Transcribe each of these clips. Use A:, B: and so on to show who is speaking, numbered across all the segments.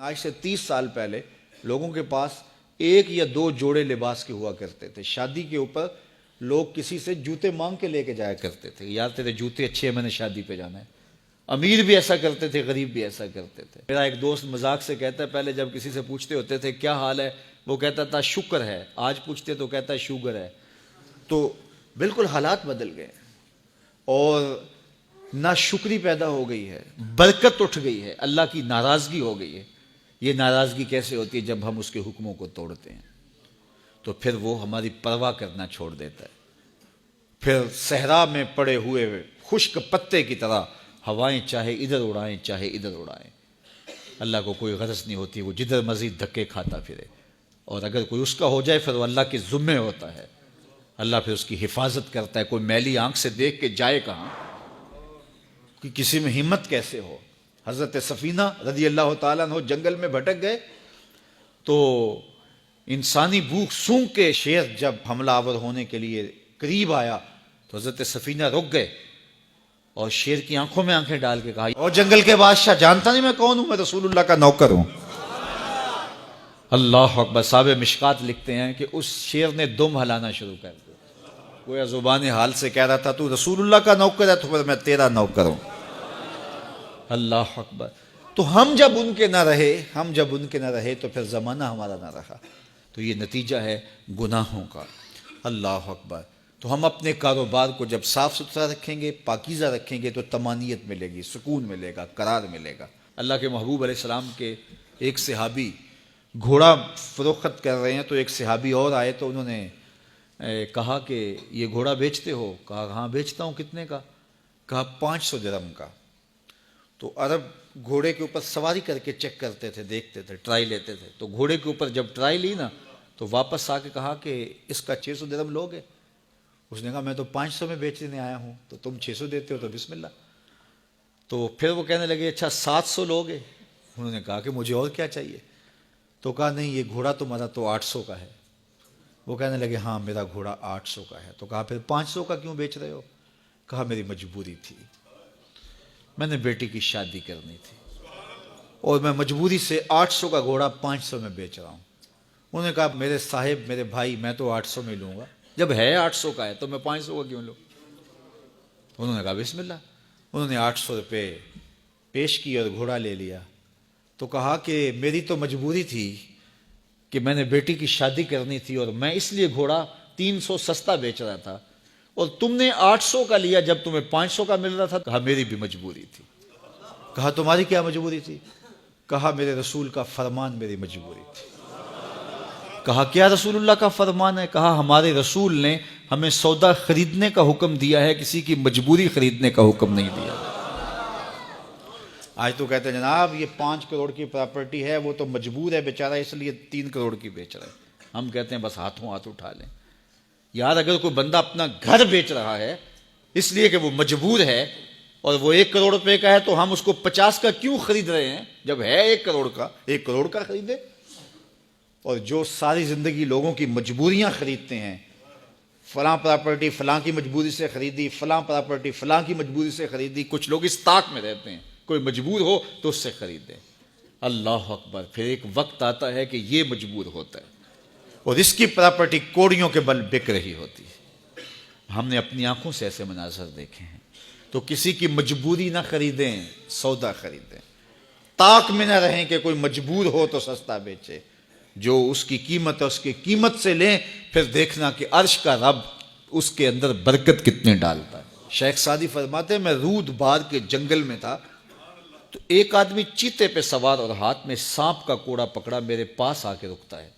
A: آج سے 30 سال پہلے لوگوں کے پاس ایک یا دو جوڑے لباس کے ہوا کرتے تھے. شادی کے اوپر لوگ کسی سے جوتے مانگ کے لے کے جایا کرتے تھے. یار تیرے جوتے اچھے ہیں، میں نے شادی پہ جانا ہے. امیر بھی ایسا کرتے تھے، غریب بھی ایسا کرتے تھے. میرا ایک دوست مذاق سے کہتا ہے پہلے جب کسی سے پوچھتے ہوتے تھے کیا حال ہے، وہ کہتا تھا شکر ہے. آج پوچھتے تو کہتا ہے شوگر ہے. تو بالکل حالات بدل گئے اور ناشکری پیدا ہو گئی ہے، برکت اٹھ گئی ہے، اللہ کی ناراضگی ہو گئی ہے. یہ ناراضگی کیسے ہوتی ہے؟ جب ہم اس کے حکموں کو توڑتے ہیں تو پھر وہ ہماری پرواہ کرنا چھوڑ دیتا ہے. پھر صحرا میں پڑے ہوئے خشک پتے کی طرح ہوائیں چاہے ادھر اڑائیں چاہے ادھر اڑائیں، اللہ کو کوئی غرض نہیں ہوتی. وہ جدھر مزید دھکے کھاتا پھرے، اور اگر کوئی اس کا ہو جائے پھر وہ اللہ کے ذمے ہوتا ہے. اللہ پھر اس کی حفاظت کرتا ہے. کوئی میلی آنکھ سے دیکھ کے جائے کہاں کہ کسی میں ہمت کیسے ہو. حضرت سفینہ رضی اللہ تعالیٰ عنہ جنگل میں بھٹک گئے تو انسانی بھوک سونگ کے شیر جب حملہ آور ہونے کے لیے قریب آیا تو حضرت سفینہ رک گئے اور شیر کی آنکھوں میں آنکھیں ڈال کے کہا، اور جنگل کے بادشاہ جانتا نہیں میں کون ہوں؟ میں رسول اللہ کا نوکر ہوں. اللہ اکبر. صاحب مشکات لکھتے ہیں کہ اس شیر نے دم ہلانا شروع کر دیا. گویا زبان حال سے کہہ رہا تھا تو رسول اللہ کا نوکر ہے تو پھر میں تیرا نوکر ہوں. اللہ اکبر. تو ہم جب ان کے نہ رہے تو پھر زمانہ ہمارا نہ رہا. تو یہ نتیجہ ہے گناہوں کا. اللہ اکبر. تو ہم اپنے کاروبار کو جب صاف ستھرا رکھیں گے، پاکیزہ رکھیں گے تو طمانینت ملے گی، سکون ملے گا، قرار ملے گا. اللہ کے محبوب علیہ السلام کے ایک صحابی گھوڑا فروخت کر رہے ہیں تو ایک صحابی اور آئے تو انہوں نے کہا کہ یہ گھوڑا بیچتے ہو؟ کہا ہاں بیچتا ہوں. کتنے کا؟ کہا 500 درہم کا. تو عرب گھوڑے کے اوپر سواری کر کے چیک کرتے تھے، دیکھتے تھے، ٹرائی لیتے تھے. تو گھوڑے کے اوپر جب ٹرائی لی نا تو واپس آ کے کہا کہ اس کا 600 درہم لوگے؟ اس نے کہا میں تو 500 میں بیچنے آیا ہوں، تو تم 600 دیتے ہو تو بسم اللہ. تو پھر وہ کہنے لگے اچھا 700 لوگے؟ انہوں نے کہا کہ مجھے اور کیا چاہیے. تو کہا نہیں یہ گھوڑا تمہارا تو 800 کا ہے. وہ کہنے لگے ہاں میرا گھوڑا 800 کا ہے. تو کہا پھر 500 کا کیوں بیچ رہے ہو؟ کہا میری مجبوری تھی، میں نے بیٹی کی شادی کرنی تھی اور میں مجبوری سے 800 کا گھوڑا 500 میں بیچ رہا ہوں. انہوں نے کہا میرے صاحب، میرے بھائی، میں تو 800 میں لوں گا. جب ہے 800 کا ہے تو میں 500 کا کیوں لوں؟ انہوں نے کہا بسم اللہ. انہوں نے 800 روپے پیش کی اور گھوڑا لے لیا. تو کہا کہ میری تو مجبوری تھی کہ میں نے بیٹی کی شادی کرنی تھی اور میں اس لیے گھوڑا 300 سستا بیچ رہا تھا، اور تم نے 800 کا لیا جب تمہیں 500 کا مل رہا تھا. کہا میری بھی مجبوری تھی. کہا تمہاری کیا مجبوری تھی؟ کہا میرے رسول کا فرمان میری مجبوری تھی. کہا کیا رسول اللہ کا فرمان ہے؟ کہا ہمارے رسول نے ہمیں سودا خریدنے کا حکم دیا ہے، کسی کی مجبوری خریدنے کا حکم نہیں دیا. آج تو کہتے ہیں جناب یہ 5 کروڑ کی پراپرٹی ہے، وہ تو مجبور ہے بیچارہ اس لیے 3 کروڑ کی بیچ رہا ہے. ہم کہتے ہیں بس ہاتھوں ہاتھ اٹھا لیں. یار اگر کوئی بندہ اپنا گھر بیچ رہا ہے اس لیے کہ وہ مجبور ہے اور وہ 1 کروڑ روپے کا ہے تو ہم اس کو 50 کا کیوں خرید رہے ہیں؟ جب ہے 1 کروڑ کا، 1 کروڑ کا خریدے. اور جو ساری زندگی لوگوں کی مجبوریاں خریدتے ہیں، فلاں پراپرٹی فلاں کی مجبوری سے خریدی، فلاں پراپرٹی فلاں کی مجبوری سے خریدی. کچھ لوگ اس طاق میں رہتے ہیں کوئی مجبور ہو تو اس سے خریدیں. اللہ اکبر. پھر ایک وقت آتا ہے کہ یہ مجبور ہوتا ہے اور اس کی پراپرٹی کوڑیوں کے بل بک رہی ہوتی ہے. ہم نے اپنی آنکھوں سے ایسے مناظر دیکھے ہیں. تو کسی کی مجبوری نہ خریدیں، سودا خریدیں. طاق میں نہ رہیں کہ کوئی مجبور ہو تو سستا بیچے. جو اس کی قیمت ہے اس کی قیمت سے لیں، پھر دیکھنا کہ عرش کا رب اس کے اندر برکت کتنے ڈالتا ہے. شیخ سعدی فرماتے ہیں میں رود بار کے جنگل میں تھا تو ایک آدمی چیتے پہ سوار اور ہاتھ میں سانپ کا کوڑا پکڑا، میرے پاس آ کے رکتا ہے.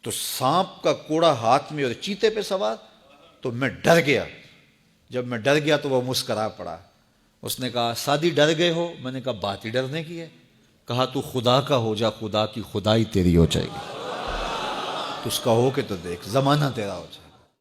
A: تو سانپ کا کوڑا ہاتھ میں اور چیتے پہ سوار، تو میں ڈر گیا. جب میں ڈر گیا تو وہ مسکرا پڑا. اس نے کہا سعدی ڈر گئے ہو؟ میں نے کہا بات ہی ڈرنے کی ہے. کہا تو خدا کا ہو جا، خدا کی خدائی تیری ہو جائے گی. تو اس کا ہو کے تو دیکھ، زمانہ تیرا ہو جائے.